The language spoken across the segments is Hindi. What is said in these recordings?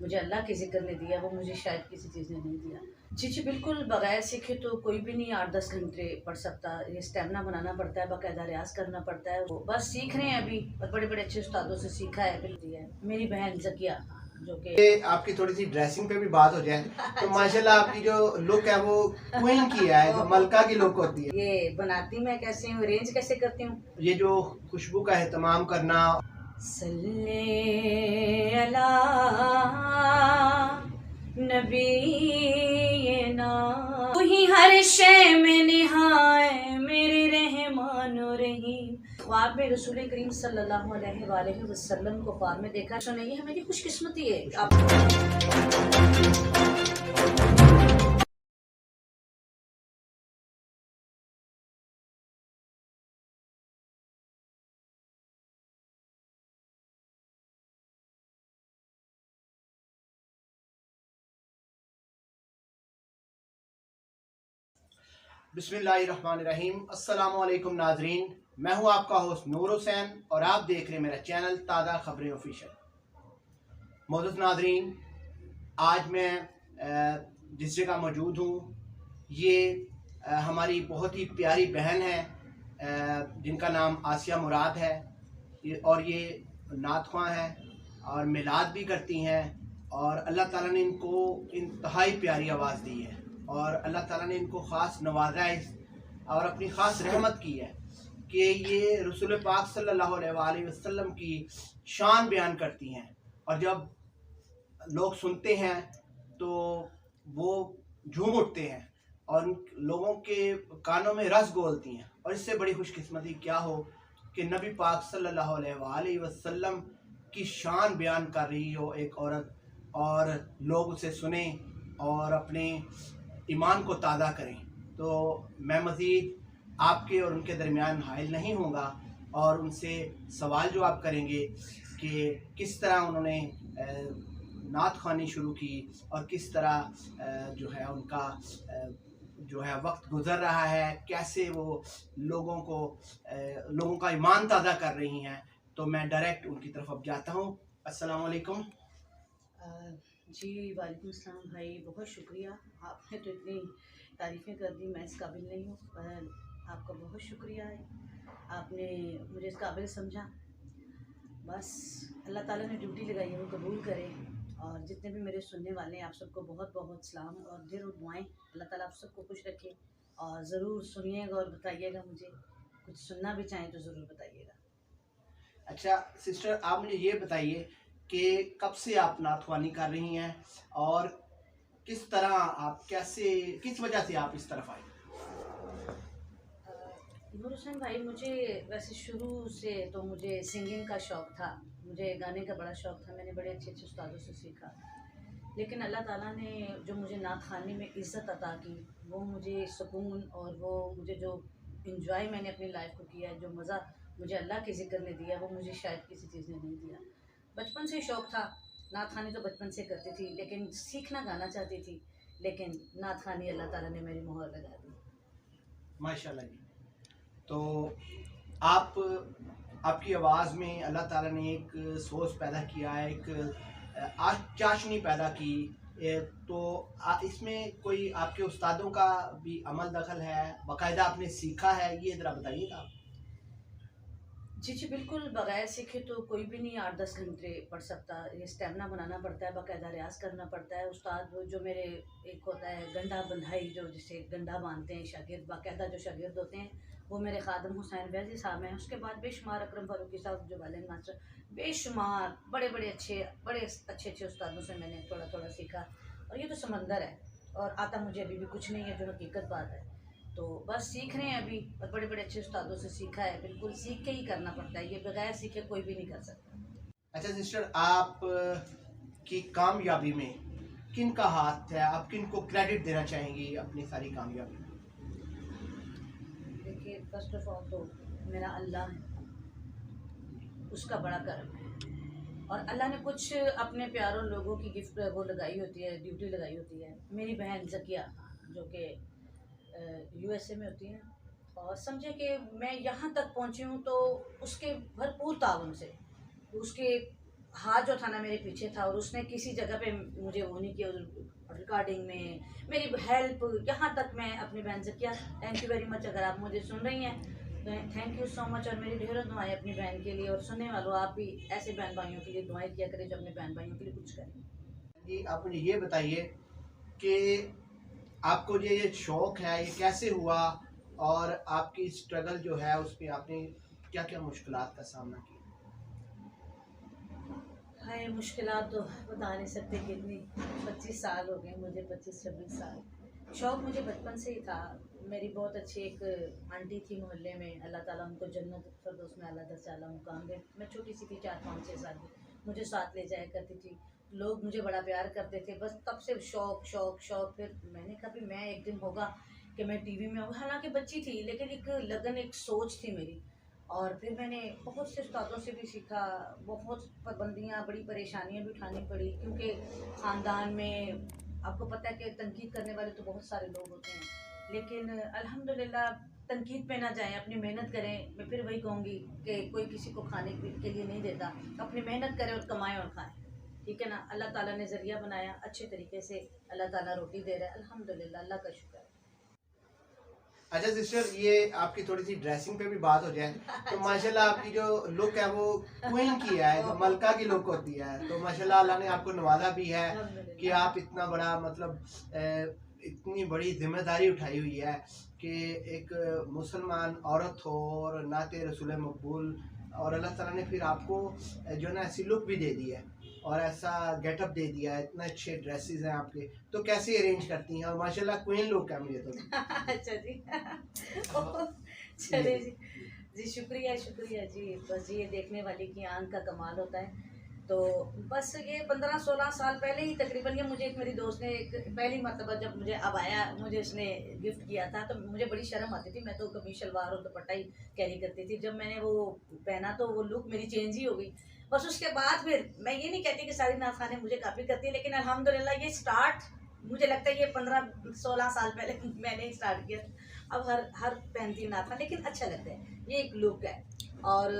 मुझे अल्लाह के ज़िक्र ने दिया, वो मुझे शायद किसी चीज़ ने नहीं दिया। जी, जी, बिल्कुल, बगैर सीखे तो कोई भी नहीं 8-10 घंटे पढ़ सकता। ये स्टैमिना बनाना पड़ता है, बाकायदा रियाज़ करना पड़ता है। वो बस सीख रहे हैं अभी और बड़े-बड़े अच्छे उस्तादों से सीखा है, बिल्कुल है। मेरी बहन ज़किया, जो कि ये आपकी थोड़ी सी ड्रेसिंग पे भी बात हो जाए तो माशाल्लाह आपकी जो लुक है वो क्वीन की है, जो मलका की लुक होती है। ये बनाती मैं कैसे हूँ, अरेंज कैसे करती हूँ। ये जो खुशबू का एहतमाम करना, सल्ले अला नबीना, तू ही हर शय में निहाय मेरे रहमान रहीम। ख्वाब में रसूल करीम सल्लल्लाहु अलैहि वसल्लम को ख्वाब में देखा, तो नहीं है मेरी खुशकिस्मती है। बिस्मिल्लाहिर्रहमानिर्रहीम। अस्सलाम वालेकुम नाजरीन, मैं हूं आपका होस्ट नूर हुसैन और आप देख रहे हैं मेरा चैनल ताज़ा खबरें ऑफिशियल। मोअज़्ज़ज़ नाजरीन, आज मैं जिस जगह मौजूद हूँ ये हमारी बहुत ही प्यारी बहन है जिनका नाम आसिया मुराद है। और ये नात ख्वां है और मिलाद भी करती हैं और अल्लाह ताला ने इनको इंतहाई प्यारी आवाज़ दी है और अल्लाह ताला ने इनको ख़ास नवाजा है और अपनी ख़ास रहमत की है कि ये रसूल पाक सल्लल्लाहु अलैहि वसल्लम की शान बयान करती हैं। और जब लोग सुनते हैं तो वो झूम उठते हैं और लोगों के कानों में रस घोलती हैं। और इससे बड़ी खुशकिस्मती क्या हो कि नबी पाक सल्लल्लाहु अलैहि वसल्लम की शान बयान कर रही हो एक औरत और लोग उसे सुने और अपने ईमान को ताज़ा करें। तो मैं मज़ीद आपके और उनके दरमियान हाइल नहीं होगा और उनसे सवाल जवाब करेंगे कि किस तरह उन्होंने नात ख़्वानी शुरू की और किस तरह जो है उनका जो है वक्त गुज़र रहा है, कैसे वो लोगों का ईमान ताज़ा कर रही हैं। तो मैं डायरेक्ट उनकी तरफ अब जाता हूँ। अस्सलाम वालेकुम। जी, वालेकुम सलाम भाई, बहुत शुक्रिया। आपने तो इतनी तारीफ़ें कर दी, मैं इस काबिल नहीं हूँ, पर आपका बहुत शुक्रिया है, आपने मुझे इस काबिल समझा। बस अल्लाह ताला ने ड्यूटी लगाई है, वो कबूल करे। और जितने भी मेरे सुनने वाले हैं, आप सबको बहुत बहुत सलाम और ढेर दुआएं। अल्लाह ताला आप सबको खुश रखे और ज़रूर सुनिएगा और बताइएगा मुझे, कुछ सुनना भी चाहें तो ज़रूर बताइएगा। अच्छा सिस्टर, आप मुझे ये बताइए कि कब से आप नात ख़्वानी कर रही हैं और किस तरह आप किस वजह से आप इस तरफ आई? नूर हुसैन भाई, मुझे वैसे शुरू से तो मुझे सिंगिंग का शौक़ था, मुझे गाने का बड़ा शौक़ था। मैंने बड़े अच्छे अच्छे उस्तादों से सीखा, लेकिन अल्लाह ताला ने जो मुझे नात ख़्वानी में इज़्ज़त अता की, वो मुझे सुकून और वो मुझे जो इन्जॉय मैंने अपनी लाइफ को किया, जो मज़ा मुझे अल्लाह के ज़िक्र ने दिया, वो मुझे शायद किसी चीज़ ने नहीं दिया। बचपन से शौक़ था, नात ख़्वानी तो बचपन से करती थी, लेकिन सीखना गाना चाहती थी, लेकिन नात ख़्वानी अल्लाह ताला ने मेरी मोहर लगा दी। माशाल्लाह जी। तो आप आपकी आवाज़ में अल्लाह ताला ने एक सोच पैदा किया है, एक चाशनी पैदा की। तो इसमें कोई आपके उस्तादों का भी अमल दखल है, बाकायदा आपने सीखा है, ये ज़रा बताइएगा। जी, जी, बिल्कुल, बगैर सीखे तो कोई भी नहीं 8-10 घंटे पढ़ सकता। ये स्टैमिना बनाना पड़ता है, बाकायदा रियाज़ करना पड़ता है। उस्ताद वो जो मेरे एक होता है गंडा बंधाई, जो जिसे गंडा बांधते हैं शागिर्द, बाकायदा जो शागिर्द होते हैं, वो मेरे ख़ादम हुसैन वैज़ी साहब हैं। उसके बाद बेशुमार अकरम फ़ारूकी साहब जो वाले मास्टर, बेशुमार बड़े अच्छे उस्तादों से मैंने थोड़ा-थोड़ा सीखा। और ये तो समंदर है और आता मुझे अभी भी कुछ नहीं है, जो हकीकत बात है। तो बस सीख रहे हैं अभी और बड़े-बड़े अच्छे उस्तादों से सीखा है, बिल्कुल सीख के ही करना पड़ता है, ये बगैर सीखे कोई भी नहीं कर सकता। अच्छा सिस्टर, आप की कामयाबी में किन का हाथ है, आप किन को क्रेडिट देना चाहेंगी अपनी सारी कामयाबी में? देखिए, फर्स्ट ऑफ ऑल तो मेरा अल्लाह है, उसका बड़ा करम है। और अल्लाह ने कुछ अपने प्यारों लोगों की गिफ्ट वो लगाई होती है, ड्यूटी लगाई होती है। मेरी बहन ज़किया, जो कि यूएसए में होती हैं, और समझे कि मैं यहाँ तक पहुँची हूँ तो उसके भरपूर ताउन से, उसके हाथ जो था ना मेरे पीछे था, और उसने किसी जगह पे मुझे वो नहीं किया रिकॉर्डिंग में मेरी हेल्प, यहाँ तक मैं अपनी बहन से किया। Thank you very much. अगर आप मुझे सुन रही हैं तो थैंक यू सो मच, और मेरी ढेरों दुआएं अपनी बहन के लिए, और सुनने वालों आप भी ऐसे बहन भाइयों के लिए दुआएं किया करें जो अपने बहन भाइयों के लिए कुछ करें। जी, आप मुझे ये बताइए कि आपको ये शौक है ये कैसे हुआ, और आपकी स्ट्रगल जो है उसमें आपने क्या क्या मुश्किलात का सामना किया? हाय, मुश्किलात तो बता नहीं सकते कितनी। 25 साल हो गए मुझे, 25-26 साल। शौक़ मुझे बचपन से ही था। मेरी बहुत अच्छी एक आंटी थी मोहल्ले में, अल्लाह ताला उनको जन्नत फिरदौस में आला दर्जा आला मुकाम दे। मैं छोटी सी थी, 4-5-6 साल की, मुझे साथ ले जाया करती थी। लोग मुझे बड़ा प्यार करते थे, बस तब से शौक़ शौक़ शौक़। फिर मैंने कहा भी मैं एक दिन होगा कि मैं टीवी में हूँ। हालांकि बच्ची थी, लेकिन एक लगन, एक सोच थी मेरी। और फिर मैंने बहुत से उस्तादों से भी सीखा, बहुत पाबंदियाँ, बड़ी परेशानियाँ भी उठानी पड़ी, क्योंकि ख़ानदान में आपको पता है कि तनकीद करने वाले तो बहुत सारे लोग होते हैं। लेकिन अल्हम्दुलिल्लाह तनकीद पे ना जाएं, अपनी मेहनत करें। मैं फिर वही कहूँगी कि कोई किसी को खाने के लिए नहीं देता, अपनी मेहनत करें और कमाएं और खाएं, ठीक है ना। अल्लाह ताला ने ज़रिया बनाया, अच्छे तरीके से अल्लाह ताला रोटी दे रहा है, अल्हम्दुलिल्लाह, अल्लाह का शुक्र है। अच्छा सिस्टर, ये आपकी थोड़ी सी ड्रेसिंग पे भी बात हो जाए तो माशाल्लाह आपकी जो लुक है वो क्वीन की है, जो मलका की लुक होती है। तो माशाल्लाह अल्लाह ने आपको नवाजा भी है कि आप इतना बड़ा मतलब इतनी बड़ी जिम्मेदारी उठाई हुई है कि एक मुसलमान औरत हो और नाते रसूल मकबूल, और अल्लाह ताला ने फिर आपको जो है ना ऐसी लुक भी दे दी है और ऐसा गेटअप दे दिया है। इतने अच्छे ड्रेसेस हैं आपके, तो कैसे अरेंज करती हैं? और माशाल्लाह क्वीन लुक है मुझे तो। अच्छा जी। चलिए जी। जी शुक्रिया शुक्रिया जी। बस ये देखने वाले की आंख का कमाल होता है। तो बस ये 15-16 साल पहले ही तकरीबन, ये मुझे एक मेरी दोस्त ने एक पहली मर्तबा जब मुझे अबाया मुझे उसने गिफ्ट किया था, तो मुझे बड़ी शर्म आती थी। मैं तो कमीज शलवार और दुपट्टा ही कैरी करती थी। जब मैंने वो पहना तो वो लुक मेरी चेंज ही हो गई। बस उसके बाद फिर मैं ये नहीं कहती कि सारी नाखाने मुझे काफ़ी करती है, लेकिन अल्हम्दुलिल्लाह ये स्टार्ट मुझे लगता है ये 15-16 साल पहले मैंने ही स्टार्ट किया। अब हर पहनती हूँ नाखा, लेकिन अच्छा लगता है, ये एक लुक है। और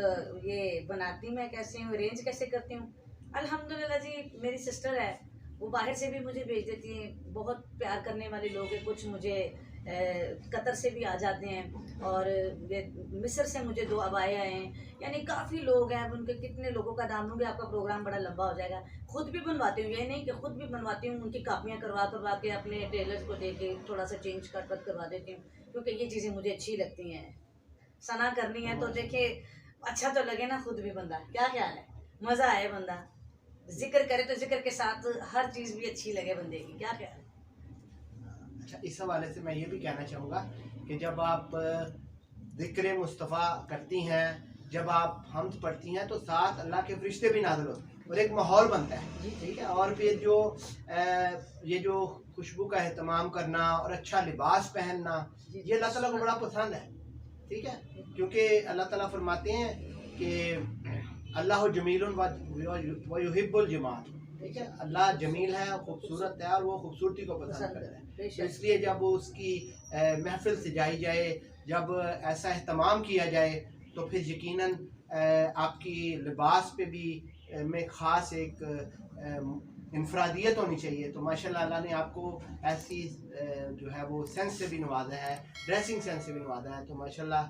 ये बनाती मैं कैसे हूँ, अरेंज कैसे करती हूँ, अल्हम्दुलिल्लाह जी। मेरी सिस्टर है, वो बाहर से भी मुझे भेज देती हैं। बहुत प्यार करने वाले लोग हैं। कुछ मुझे कतर से भी आ जाते हैं, और ये मिस्र से मुझे 2 अबाए आए हैं। यानी काफ़ी लोग हैं। अब उनके कितने लोगों का नाम लूँगी आपका प्रोग्राम बड़ा लंबा हो जाएगा। खुद भी बनवाती हूँ, ये नहीं कि खुद भी बनवाती हूँ, उनकी कापियाँ करवा करवा के अपने टेलर्स को दे के थोड़ा सा चेंज कट वट करवा देती हूँ, क्योंकि ये चीज़ें मुझे अच्छी लगती हैं। सना करनी है तो देखिए अच्छा तो लगे ना खुद भी बंदा, क्या ख्याल है? मज़ा आए बंदा जिक्र करे तो जिक्र के साथ हर चीज़ भी अच्छी लगे बंदे की, क्या ख्याल है? अच्छा, इस हवाले से मैं ये भी कहना चाहूँगा कि जब आप ज़िक्र मुस्तफ़ा करती हैं, जब आप हम्द पढ़ती हैं, तो साथ अल्लाह के फरिश्ते भी नाज़िल होते हैं और एक माहौल बनता है, ठीक है। और फिर जो ये जो खुशबू का एहतमाम करना और अच्छा लिबास पहनना, ये अल्लाह ताला को बड़ा पसंद है, ठीक है। क्योंकि अल्लाह ताला फरमाते हैं कि अल्लाह जमीलुन व युहिब्बुल जमाल, ठीक है। अल्लाह जमील है, खूबसूरत है, और वो खूबसूरती को पसंद करता है। तो इसलिए जब उसकी महफिल सजाई जाए, जब ऐसा एहतमाम किया जाए, तो फिर यकीनन आपकी लिबास पे भी में ख़ास एक इनफरादियत होनी चाहिए। तो माशाल्लाह अल्लाह ने आपको ऐसी जो है वो सेंस से भी नवाजा है, ड्रेसिंग सेंस से भी नवाजा है। तो माशाल्लाह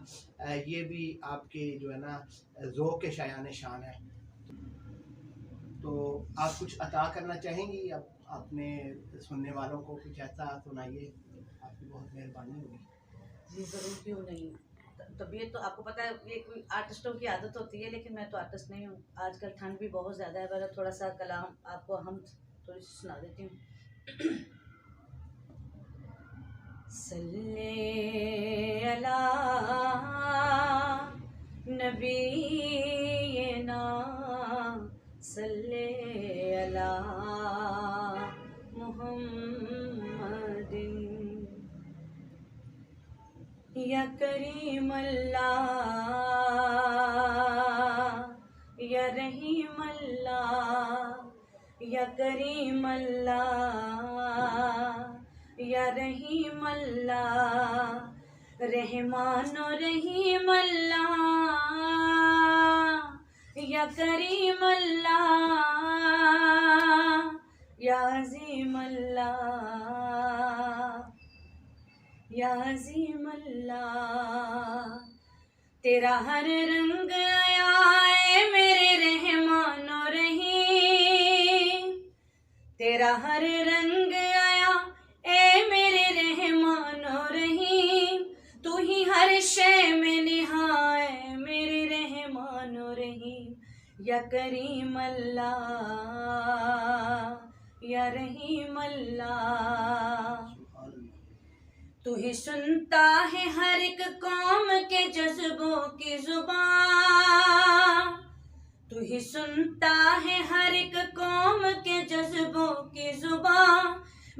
ये भी आपके जो है ना ज़ौक़ के शायान शान है। तो आप कुछ अता करना चाहेंगी अब अपने सुनने वालों को? कुछ ऐसा सुनाइए, आपकी बहुत मेहरबानी होगी। जी ज़रूर, क्यों नहीं। तबीयत तो आपको पता है, ये कोई आर्टिस्टों की आदत होती है, लेकिन मैं तो आर्टिस्ट नहीं हूँ। आजकल ठंड भी बहुत ज़्यादा है, मैं थोड़ा सा कलाम आपको हम थोड़ी सी सुना देती हूँ। सल्ले अला नबीना सल्ले अला मुहम्मदिन या करीम अल्लाह या रहीम अल्लाह या करीम अल्लाह या रहीम अल्लाह रहमान और रहीम अल्लाह या करीम अल्लाह, या अजीम अल्लाह, या अजीम अल्लाह। तेरा हर रंग आया है मेरे रहमानो रहीम, तेरा हर रंग आया ए मेरे रहमानो रहीम। तू ही हर शय में निहाय मेरे रहमानो रहीम। या करीम अल्लाह, या रहीम अल्लाह। तू ही सुनता है हर एक कौम के जज्बों की जुबान, तू ही सुनता है हर एक कौम के जज्बों की जुबान।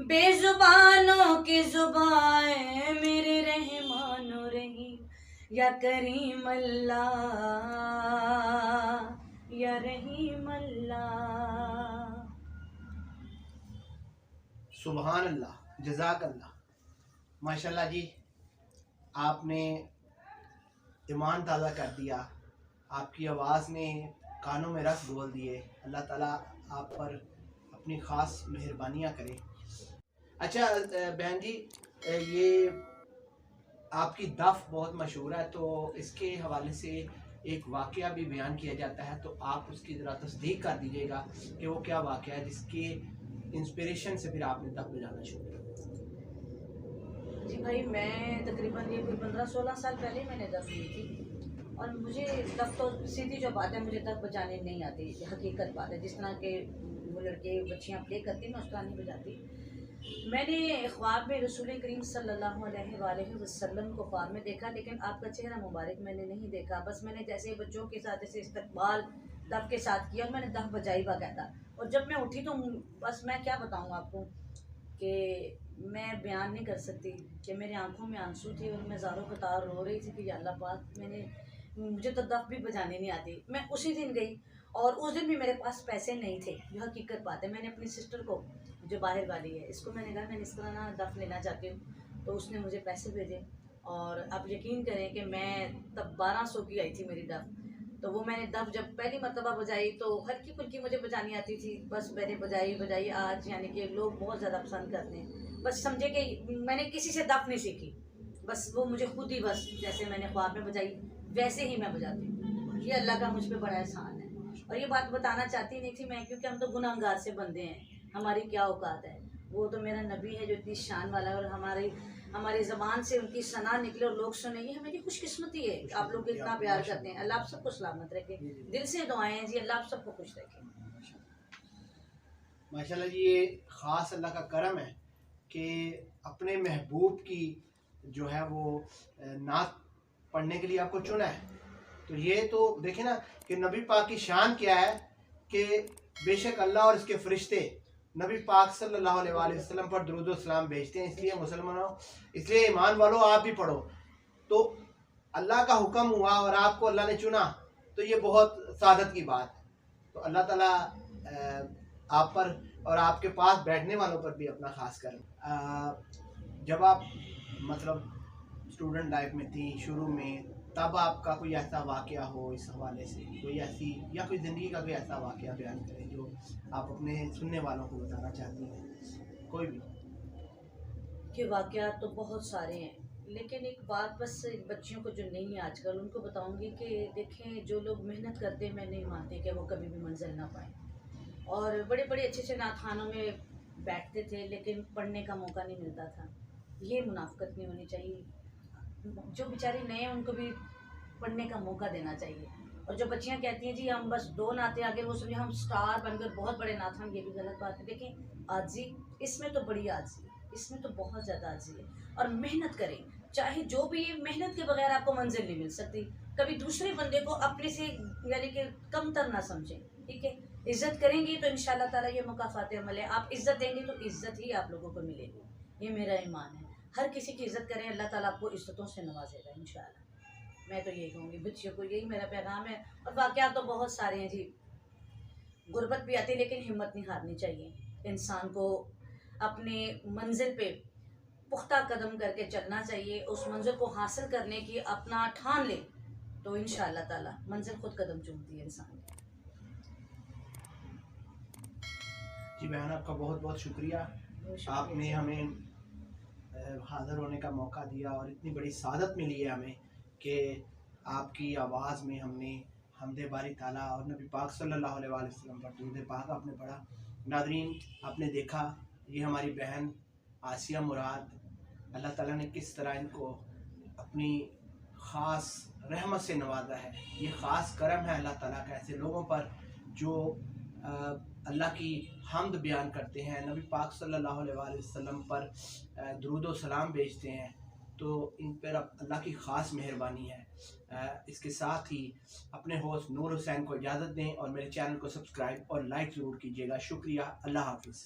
बेजुबानों की जुबान मेरे रहमानो रहीम। या करीम अल्लाह, या रहीम अल्लाह। सुबहान अल्लाह, जज़ाक अल्लाह। माशाल्लाह जी, आपने ईमान ताज़ा कर दिया, आपकी आवाज़ ने कानों में रस घोल दिए। अल्लाह ताला आप पर अपनी ख़ास मेहरबानियाँ करे। अच्छा बहन जी, ये आपकी दफ़ बहुत मशहूर है, तो इसके हवाले से एक वाक़या भी बयान किया जाता है, तो आप उसकी ज़रा तस्दीक कर दीजिएगा कि वो क्या वाक़या है जिसके इंस्पिरेशन से फिर आपने दफ़ बजाना शुरू किया। जी भाई, मैं तकरीबन ये कोई 15-16 साल पहले मैंने दफ़ ली थी, और मुझे दफ़ तो सीधी जो बात है, मुझे दफ़ बजाने नहीं आती। हकीकत बात है, जिस तरह के वो लड़के बच्चियाँ प्ले करती मैं उस तरह नहीं बजाती। मैंने ख्वाब में रसूल करीम सल्लल्लाहु अलैहि वसल्लम को ख्वाब में देखा, लेकिन आपका चेहरा मुबारक मैंने नहीं देखा। बस मैंने जैसे बच्चों के साथ जैसे इस्तकबाल दफ़ के साथ किया और मैंने दफ़ बजाई बाकायदा। और जब मैं उठी तो बस मैं क्या बताऊँ आपको कि मैं बयान नहीं कर सकती कि मेरी आंखों में आंसू थे और मैं ज़ारों कतार रो रही थी कि या अल्लाह पाक, मुझे तो दफ़ भी बजाने नहीं आती। मैं उसी दिन गई और उस दिन भी मेरे पास पैसे नहीं थे, जो हकीकत बात है। मैंने अपनी सिस्टर को, जो बाहर वाली है, इसको मैंने कहा मैंने इस तरह ना दफ़ लेना चाहती हूँ, तो उसने मुझे पैसे भेजे। और आप यकीन करें कि मैं तब 1200 की आई थी मेरी दफ़। तो वो मैंने दफ़ जब पहली मरतबा बजाई तो हल्की फुल्की मुझे बजानी आती थी, बस मैंने बजाई बजाई। आज यानी कि लोग बहुत ज़्यादा पसंद करते हैं। बस समझे कि मैंने किसी से दफ़ नहीं सीखी, बस वो मुझे खुद ही, बस जैसे मैंने ख्वाब में बजाई वैसे ही मैं बजाती हूँ। ये अल्लाह का मुझ पर बड़ा एहसान है। और ये बात बताना चाहती नहीं थी मैं, क्योंकि हम तो गुनाहगार से बंदे हैं, हमारी क्या औकात है। वो तो मेरा नबी है जो इतनी शान वाला है, और हमारी ज़बान से उनकी सना निकले और लोग सुने, ये हमारी खुशकिस्मती है। आप लोग इतना प्यार करते हैं। अल्लाह आप सबको सलामत रखे, दिल से दुआएं हैं जी, अल्लाह आप सबको खुश रखे। माशाल्लाह जी, ये ख़ास अल्लाह का करम है कि अपने महबूब की जो है वो नात पढ़ने के लिए आपको चुना है। तो ये तो देखें ना कि नबी पाक की शान क्या है कि बेशक अल्लाह और इसके फरिश्ते नबी पाक सल्लल्लाहु अलैहि वसल्लम पर दुरूद व सलाम भेजते हैं। इसलिए मुसलमानों, इसलिए ईमान वालों, आप भी पढ़ो। तो अल्लाह का हुक्म हुआ और आपको अल्लाह ने चुना, तो ये बहुत सादत की बात है। तो अल्लाह ताला आप पर और आपके पास बैठने वालों पर भी अपना खास कर। जब आप मतलब स्टूडेंट लाइफ में थी शुरू में, तब आपका कोई ऐसा वाक़या हो इस हवाले से, कोई ऐसी या कोई ज़िंदगी का कोई ऐसा वाक़या बयान करें जो आप अपने सुनने वालों को बताना चाहती हैं, कोई भी। कि वाक़यात तो बहुत सारे हैं, लेकिन एक बात बस बच्चियों को जो नहीं है आजकल, उनको बताऊंगी कि देखें, जो लोग मेहनत करते हैं, मैं नहीं मानती कि वो कभी भी मंजिल ना पाएँ। और बड़े बड़े अच्छे अच्छे नातखानों में बैठते थे, लेकिन पढ़ने का मौका नहीं मिलता था। ये मुनाफ़िक़त नहीं होनी चाहिए। जो बेचारे नए हैं उनको भी पढ़ने का मौका देना चाहिए। और जो बच्चियां कहती हैं जी हम बस 2 नाते आगे, वो समझे हम स्टार बनकर बहुत बड़े नात हैं, ये भी गलत बात है। देखें, आजी, इसमें तो बड़ी आजी है, इसमें तो बहुत ज़्यादा आजी है। और मेहनत करें, चाहे जो भी, मेहनत के बगैर आपको मंजिल नहीं मिल सकती। कभी दूसरे बंदे को अपने से यानी कि कमतर ना समझें, ठीक है। इज़्ज़त करेंगी तो इंशाल्लाह ताला ये मुकाफ़ात अमल है। आप इज़्ज़त देंगे तो इज़्ज़त ही आप लोगों को मिलेगी, ये मेरा ईमान है। हर किसी की इज़्ज़त करें, अल्लाह ताला आपको इज़्ज़तों से नवाजेगा इंशाल्लाह। मैं तो यही कहूँगी बच्चियों को, यही मेरा पैगाम है। और वाक़यात तो बहुत सारे हैं जी। गुर्बत भी आती है, लेकिन हिम्मत नहीं हारनी चाहिए। इंसान को अपने मंजिल पे पुख्ता कदम करके चलना चाहिए। उस मंजिल को हासिल करने की अपना ठान ले, तो इंशाल्लाह ताला मंजिल खुद कदम चूमती है इंसान। जी बहन, आपका बहुत बहुत शुक्रिया। आपने हमें हाज़िर होने का मौका दिया और इतनी बड़ी सादत मिली है हमें कि आपकी आवाज़ में हमने हमदे बारी ताला और नबी पाक सल्लल्लाहु अलैहि वसल्लम पर दुरूद पाक आपने पढ़ा। नादरीन, आपने देखा ये हमारी बहन आसिया मुराद, अल्लाह ताला ने किस तरह इनको अपनी ख़ास रहमत से नवाजा है। ये ख़ास करम है अल्लाह ताला का ऐसे लोगों पर जो अल्लाह की हम्द बयान करते हैं, नबी पाक सल्लल्लाहु अलैहि वसल्लम पर दुरूद व सलाम भेजते हैं, तो इन पर अल्लाह की ख़ास मेहरबानी है। इसके साथ ही अपने होस्ट नूर हुसैन को इजाज़त दें और मेरे चैनल को सब्सक्राइब और लाइक ज़रूर कीजिएगा। शुक्रिया। अल्लाह हाफ़िज़।